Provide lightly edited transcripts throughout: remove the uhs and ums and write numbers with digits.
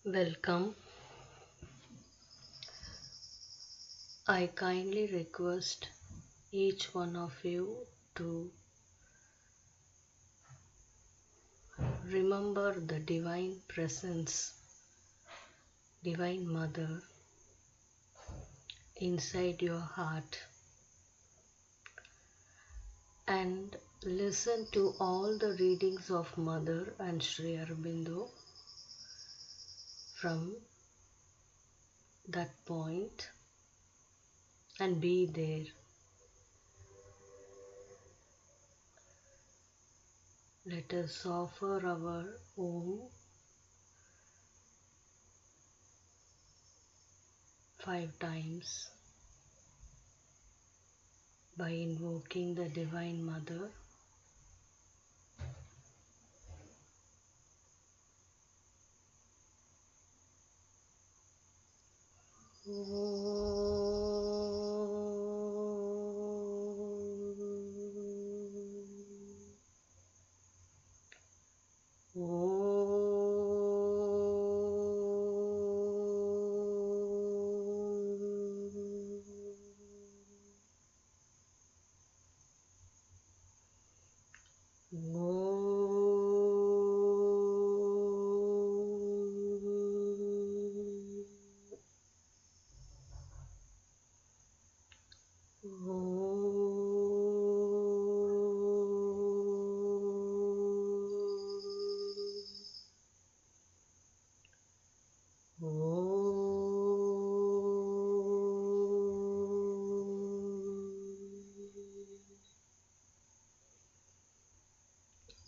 Welcome. I kindly request each one of you to remember the Divine Presence, Divine Mother inside your heart and listen to all the readings of Mother and Sri Aurobindo from that point and be there. Let us offer our Om 5 times by invoking the Divine Mother.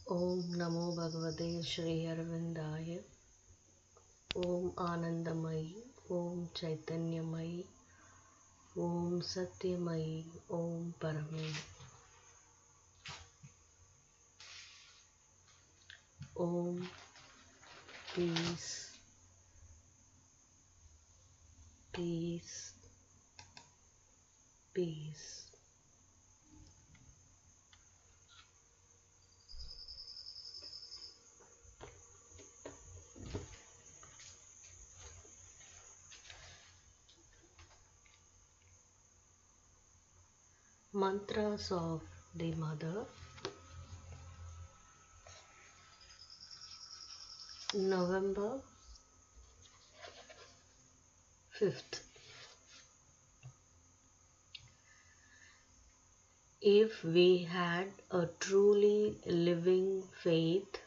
Om Namo Bhagavate Sri Arvindaya. Om Anandamayi. Om Chaitanyamayi. Om Satyamayi. Om Parame. Om Peace. Peace. Peace. Mantras of the Mother. November 5th. If we had a truly living faith,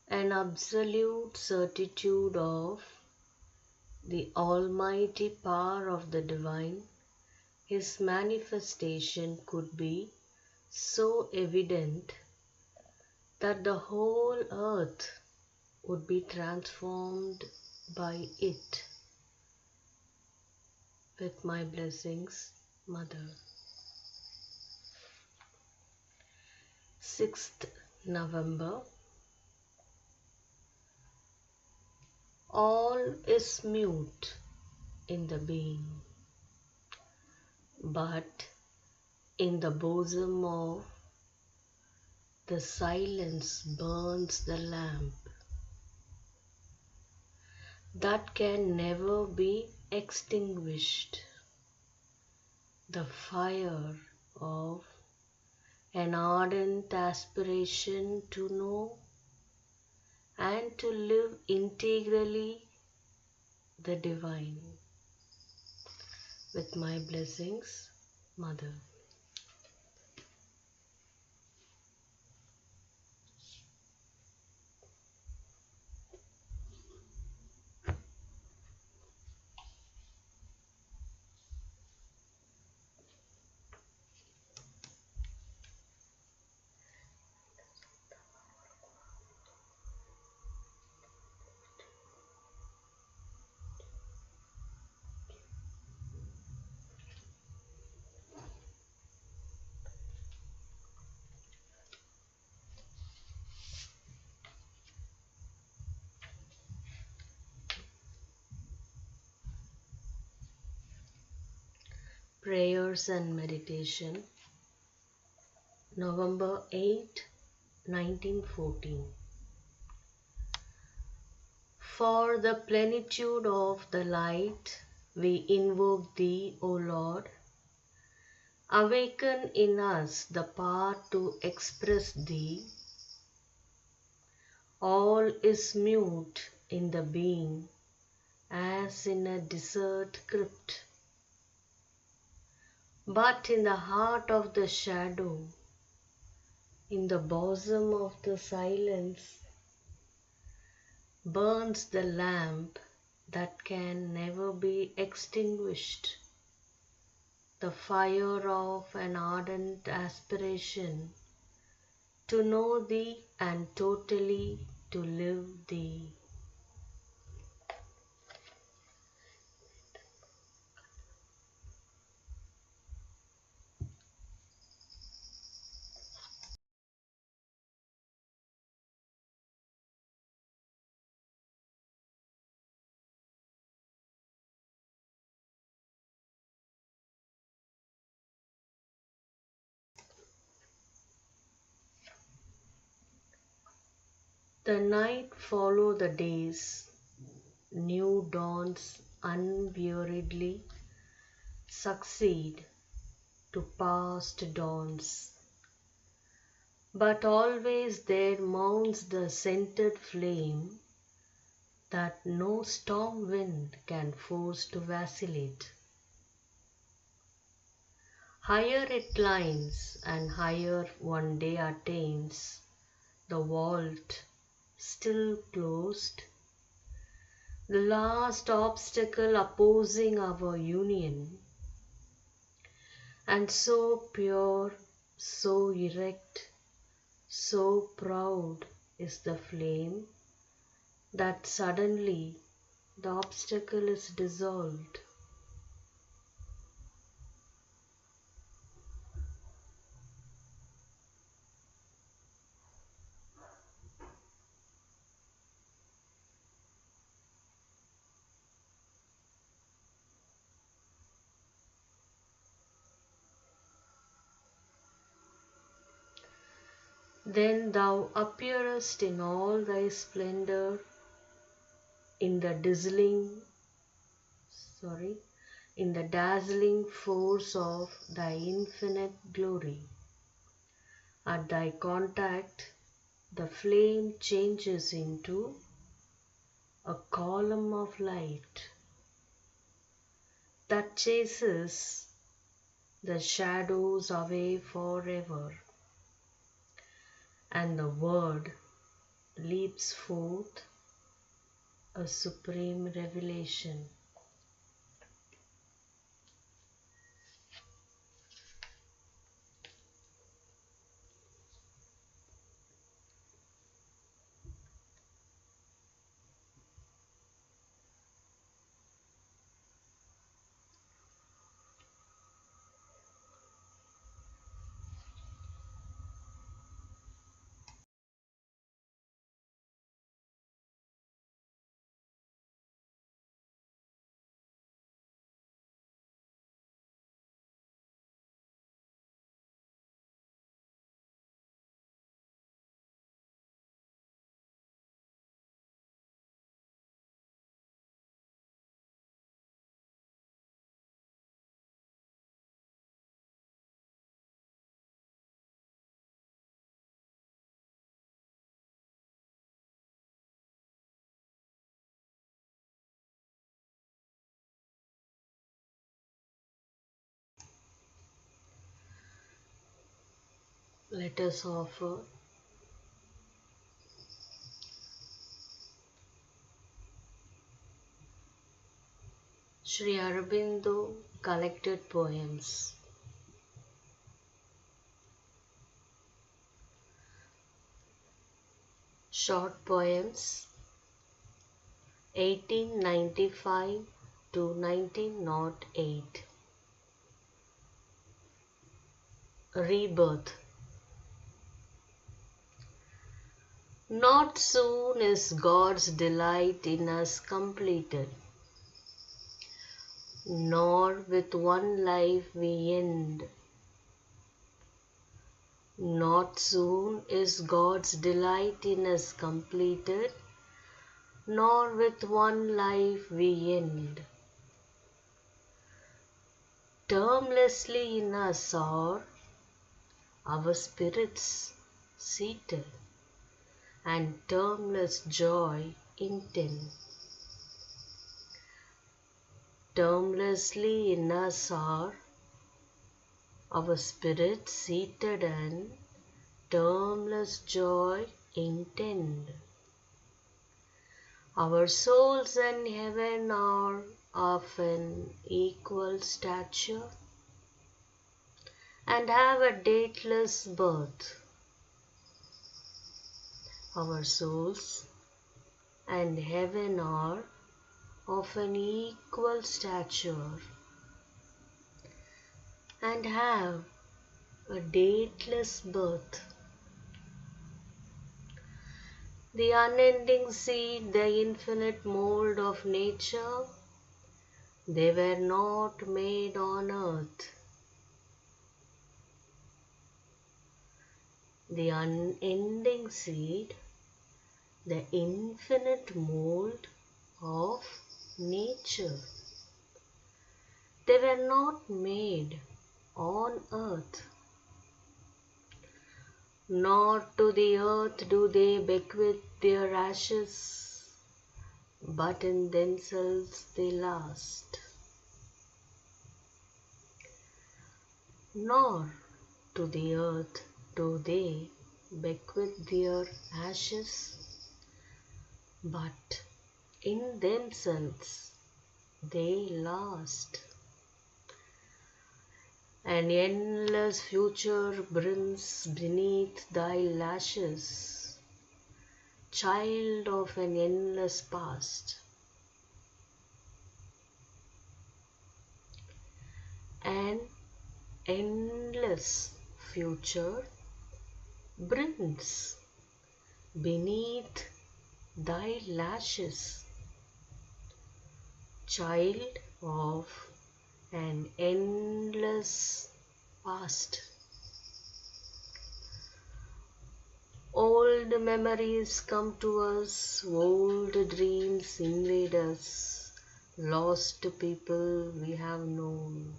an absolute certitude of the almighty power of the Divine, His manifestation could be so evident that the whole earth would be transformed by it. With my blessings, Mother. 6th November. All is mute in the being, but in the bosom of the silence burns the lamp that can never be extinguished, the fire of an ardent aspiration to know and to live integrally the Divine. With my blessings, Mother. Prayers and Meditation. November 8, 1914. For the plenitude of the light, we invoke Thee, O Lord. Awaken in us the power to express Thee. All is mute in the being, as in a desert crypt. But in the heart of the shadow, in the bosom of the silence, burns the lamp that can never be extinguished, the fire of an ardent aspiration to know Thee and totally to live Thee. The night follow the days, new dawns unweariedly succeed to past dawns. But always there mounts the scented flame that no storm wind can force to vacillate. Higher it climbs and higher one day attains the vault still closed, the last obstacle opposing our union. And so pure, so erect, so proud is the flame that suddenly the obstacle is dissolved. Then thou appearest in all thy splendor, in the in the dazzling force of thy infinite glory. At thy contact, the flame changes into a column of light that chases the shadows away forever, and the Word leaps forth a supreme revelation. Let us offer Sri Aurobindo collected poems. Short poems 1895 to 1908. Rebirth. Not soon is God's delight in us completed, nor with one life we end. Not soon is God's delight in us completed, nor with one life we end. Termlessly in us are our spirits seated, and termless joy intent. Termlessly in us are our spirits seated, and termless joy intent. Our souls in heaven are of an equal stature and have a dateless birth. Our souls and heaven are of an equal stature and have a dateless birth. The unending seed, the infinite mold of nature, they were not made on earth. The unending seed, the infinite mold of nature, they were not made on earth. Nor to the earth do they bequeath their ashes, but in themselves they last. Nor to the earth do they bequeath their ashes, but in themselves they last. An endless future brims beneath thy lashes, child of an endless past. An endless future brims beneath thy lashes, child of an endless past. Old memories come to us, old dreams invade us, lost people we have known.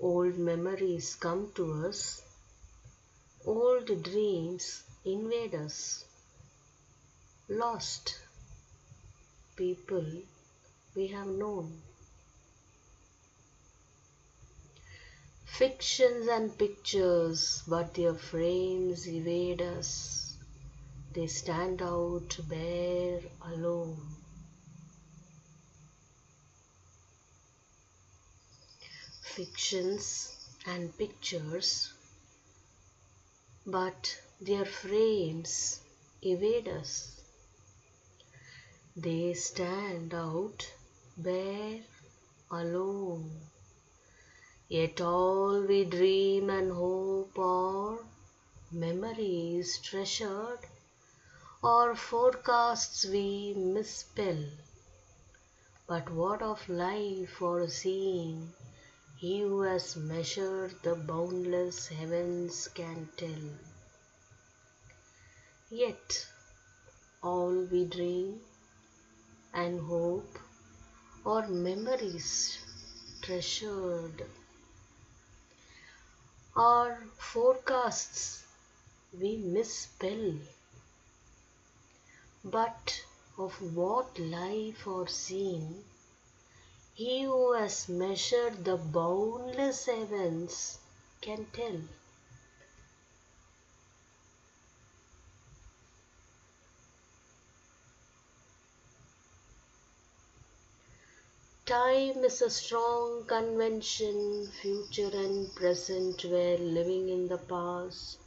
Old memories come to us, old dreams invade us, lost people we have known. Fictions and pictures, but their frames evade us. They stand out bare alone. Fictions and pictures, but their frames evade us. They stand out bare alone. Yet all we dream and hope are memories treasured, or forecasts we misspell. But what of life foreseeing? He who has measured the boundless heavens can tell. Yet all we dream and hope are memories treasured, our forecasts we misspell. But of what life foreseen, he who has measured the boundless heavens can tell. Time is a strong convention, future and present were living in the past.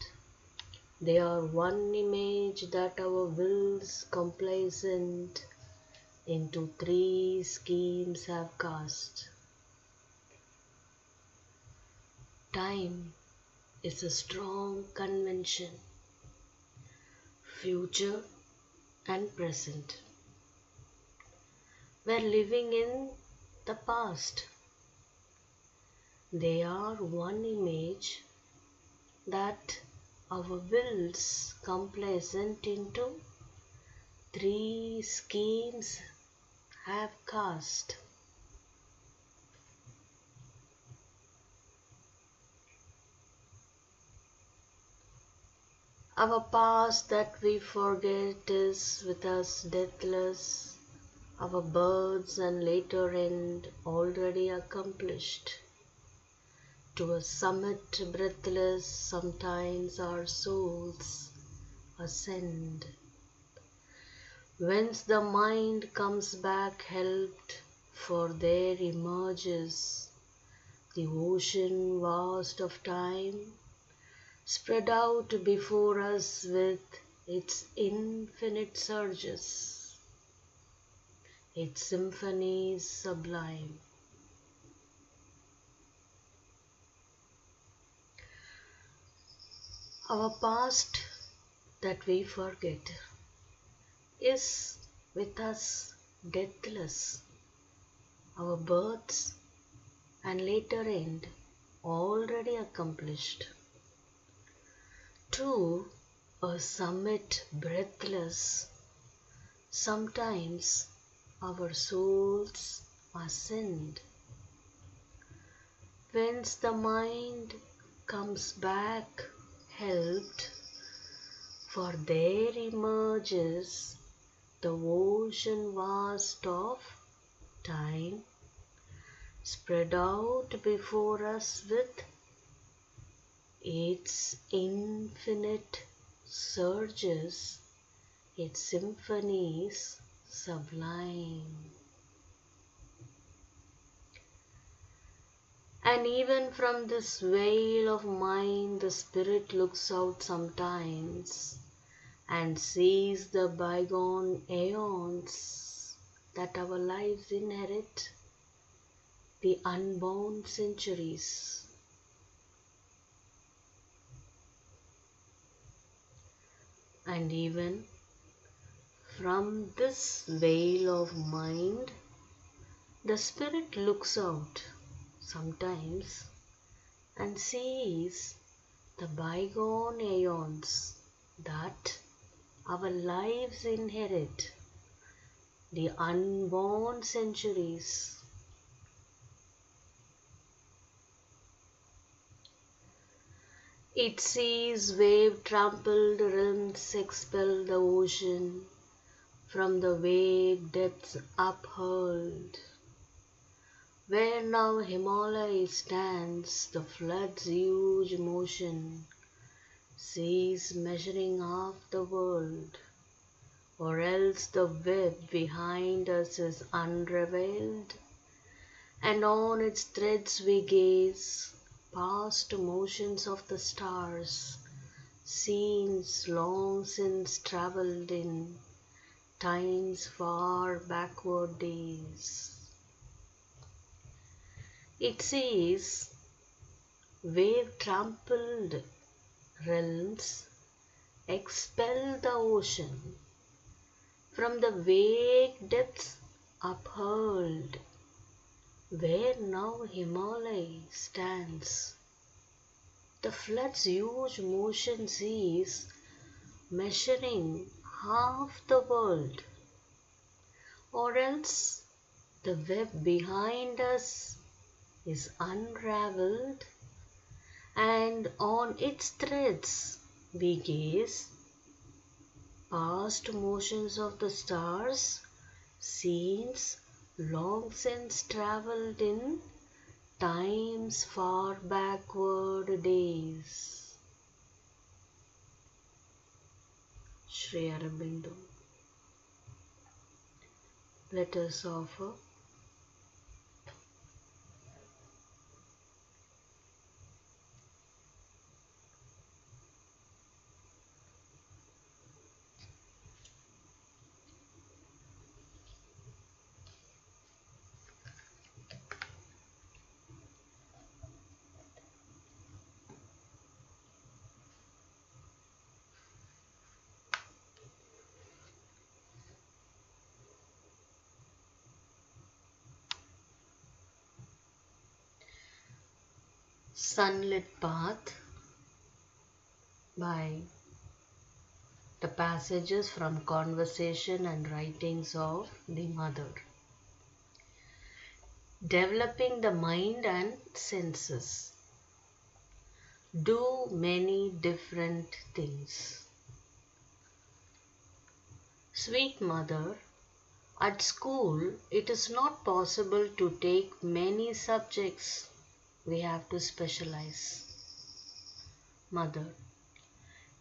They are one image that our wills complacent into three schemes have cast. Time is a strong convention, future and present were living in the past. They are one image that our wills complacent into three schemes have cast. Our past that we forget is with us deathless, our births and later end already accomplished. To a summit breathless, sometimes our souls ascend. Whence the mind comes back helped, for there emerges the ocean vast of time, spread out before us with its infinite surges, its symphonies sublime. Our past that we forget is with us deathless, our births and later end already accomplished. To a summit breathless, sometimes our souls ascend. Whence the mind comes back helped, for there emerges the ocean vast of time, spread out before us with its infinite surges, its symphonies sublime. And even from this veil of mind the spirit looks out sometimes and sees the bygone aeons that our lives inherit, the unborn centuries. And even from this veil of mind, the spirit looks out sometimes and sees the bygone aeons that our lives inherit, the unborn centuries. It sees wave-trampled realms expel the ocean from the vague depths uphurled. Where now Himalaya stands, the flood's huge motion sees measuring half the world, or else the web behind us is unravelled, and on its threads we gaze, past motions of the stars, scenes long since travelled in time's far backward days. It sees wave-trampled realms expel the ocean from the vague depths uphurled, where now Himalaya stands. The flood's huge motion sees measuring half the world, or else the web behind us is unravelled, and on its threads we gaze, past motions of the stars, scenes long since travelled in time's far backward days. Sri Aurobindo. Let us offer Sunlit Path by The passages from conversation and writings of the mother. Developing the mind and senses. Do many different things. Sweet mother, at school it is not possible to take many subjects. We have to specialize. Mother.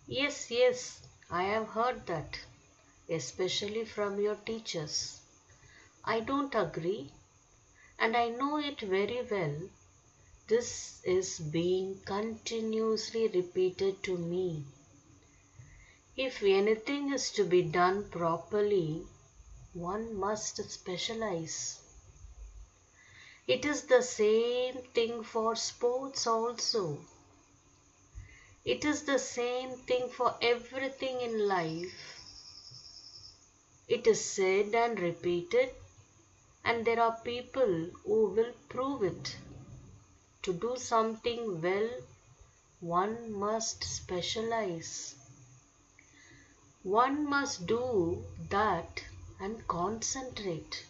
Yes, yes, I have heard that, especially from your teachers. I don't agree, and I know it very well. This is being continuously repeated to me. If anything is to be done properly, one must specialize. It is the same thing for sports also. It is the same thing for everything in life. It is said and repeated, and there are people who will prove it. To do something well, one must specialize. One must do that and concentrate.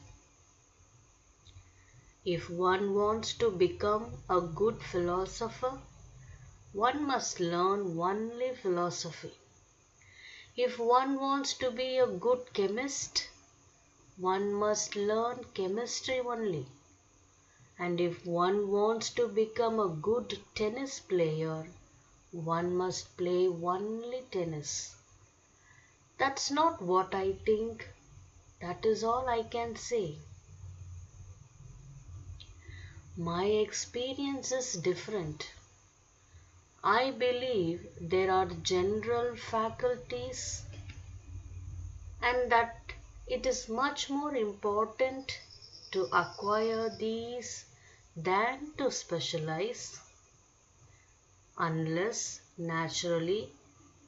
If one wants to become a good philosopher, one must learn only philosophy. If one wants to be a good chemist, one must learn chemistry only. And if one wants to become a good tennis player, one must play only tennis. That's not what I think. That is all I can say. My experience is different. I believe there are general faculties and that it is much more important to acquire these than to specialize, unless naturally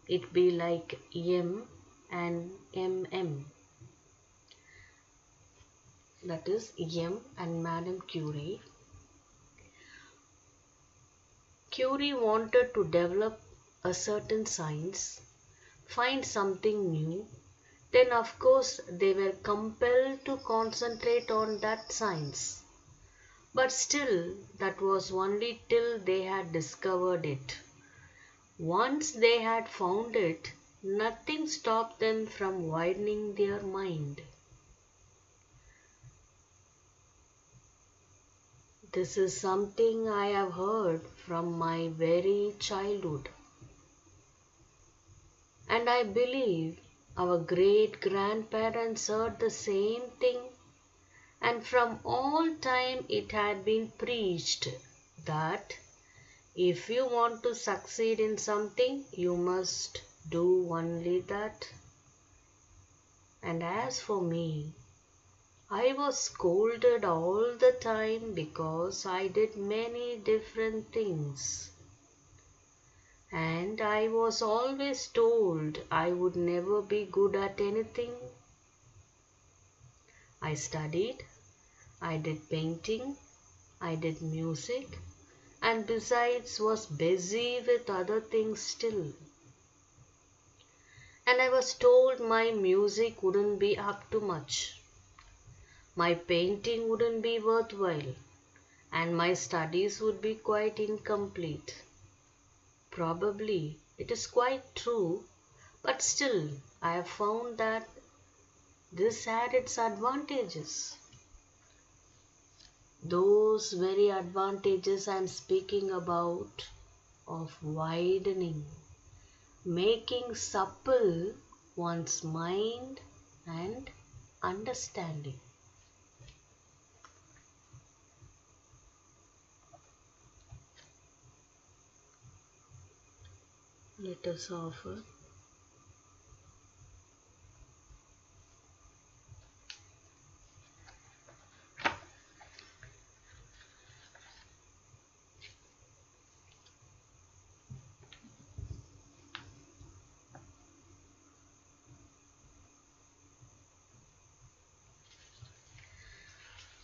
it be like M and MM. That is M and Madame Curie. Curie wanted to develop a certain science, find something new, then of course they were compelled to concentrate on that science. But still, that was only till they had discovered it. Once they had found it, nothing stopped them from widening their mind. This is something I have heard from my very childhood. And I believe our great-grandparents heard the same thing, and from all time it had been preached that if you want to succeed in something, you must do only that. And as for me, I was scolded all the time because I did many different things. And I was always told I would never be good at anything. I studied, I did painting, I did music, and besides was busy with other things still. And I was told my music wouldn't be up to much. My painting wouldn't be worthwhile, and my studies would be quite incomplete. Probably it is quite true, but still I have found that this had its advantages. Those very advantages I am speaking about of widening, making supple one's mind and understanding. Let us offer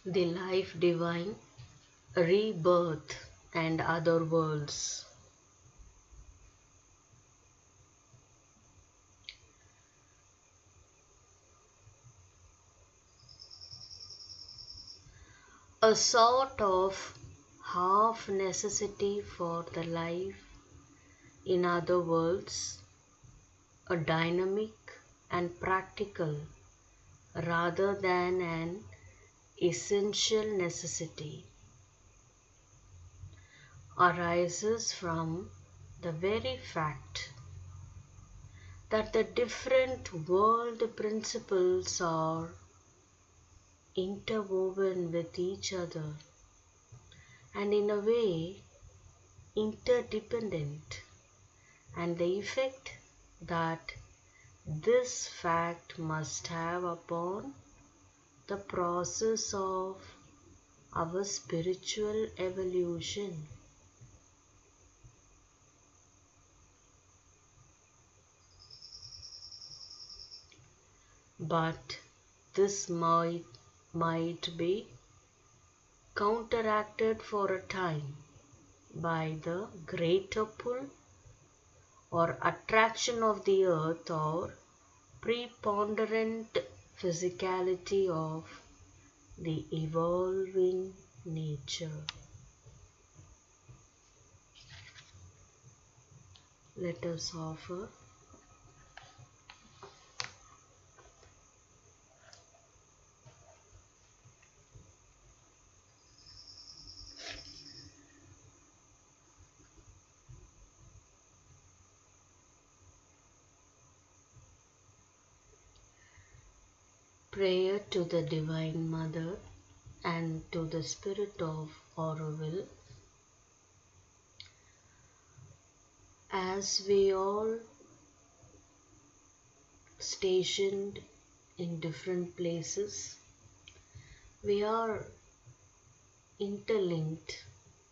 the life divine, rebirth and other worlds. a sort of half necessity for the life, in other words, a dynamic and practical rather than an essential necessity, arises from the very fact that the different world principles are interwoven with each other and in a way interdependent, and the effect that this fact must have upon the process of our spiritual evolution. But this might be counteracted for a time by the greater pull or attraction of the earth or preponderant physicality of the evolving nature. Let us offer prayer to the Divine Mother and to the Spirit of Aurobindo, as we all stationed in different places, we are interlinked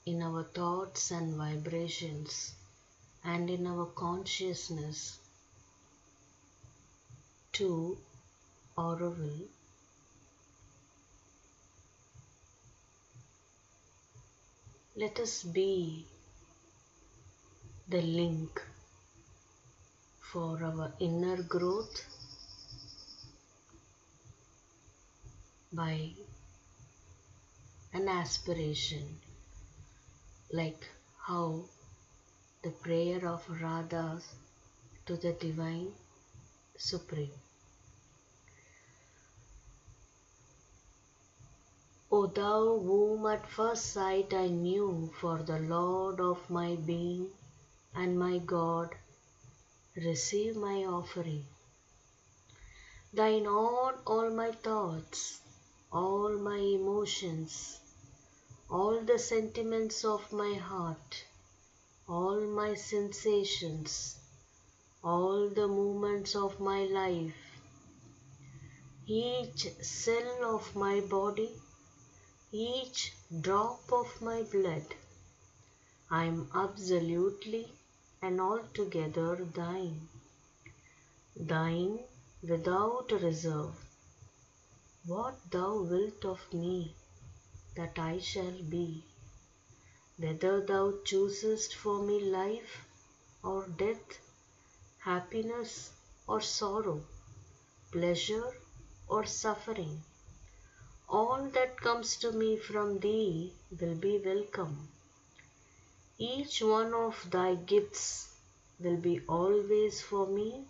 in our thoughts and vibrations and in our consciousness to Aurobindo. Let us be the link for our inner growth by an aspiration, like how the prayer of Radha to the Divine Supreme. O thou whom at first sight I knew for the Lord of my being and my God, receive my offering. Thine own all my thoughts, all my emotions, all the sentiments of my heart, all my sensations, all the movements of my life, each cell of my body, each drop of my blood, I am absolutely and altogether thine, thine without reserve. What thou wilt of me, that I shall be, whether thou choosest for me life or death, happiness or sorrow, pleasure or suffering, all that comes to me from thee will be welcome. Each one of thy gifts will be always for me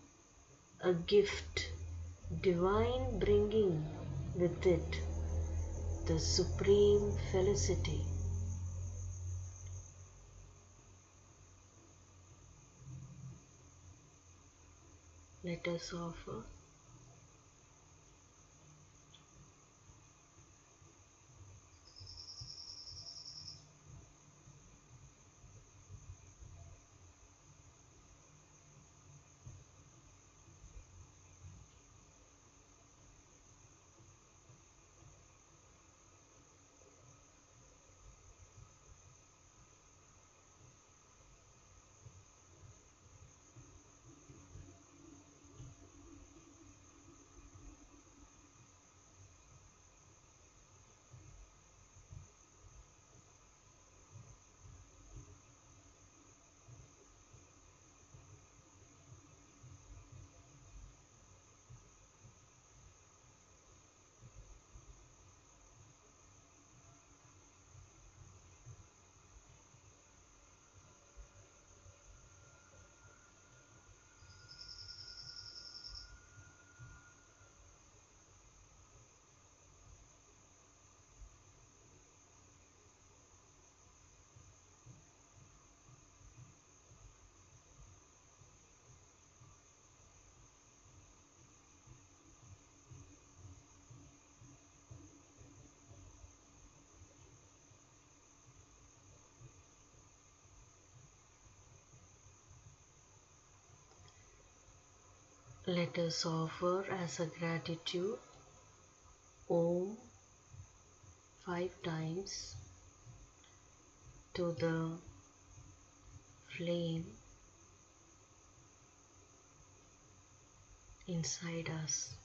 a gift, divine, bringing with it the supreme felicity. Let us offer Let us offer as a gratitude Om 5 times to the flame inside us.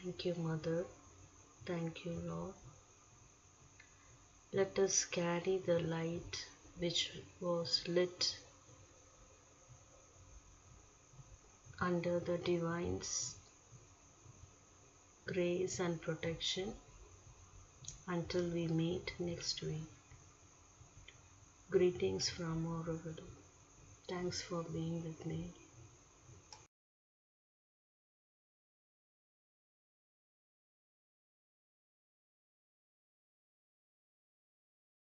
Thank you, Mother. Thank you, Lord. Let us carry the light which was lit under the Divine's grace and protection until we meet next week. Greetings from Aurobindo. Thanks for being with me.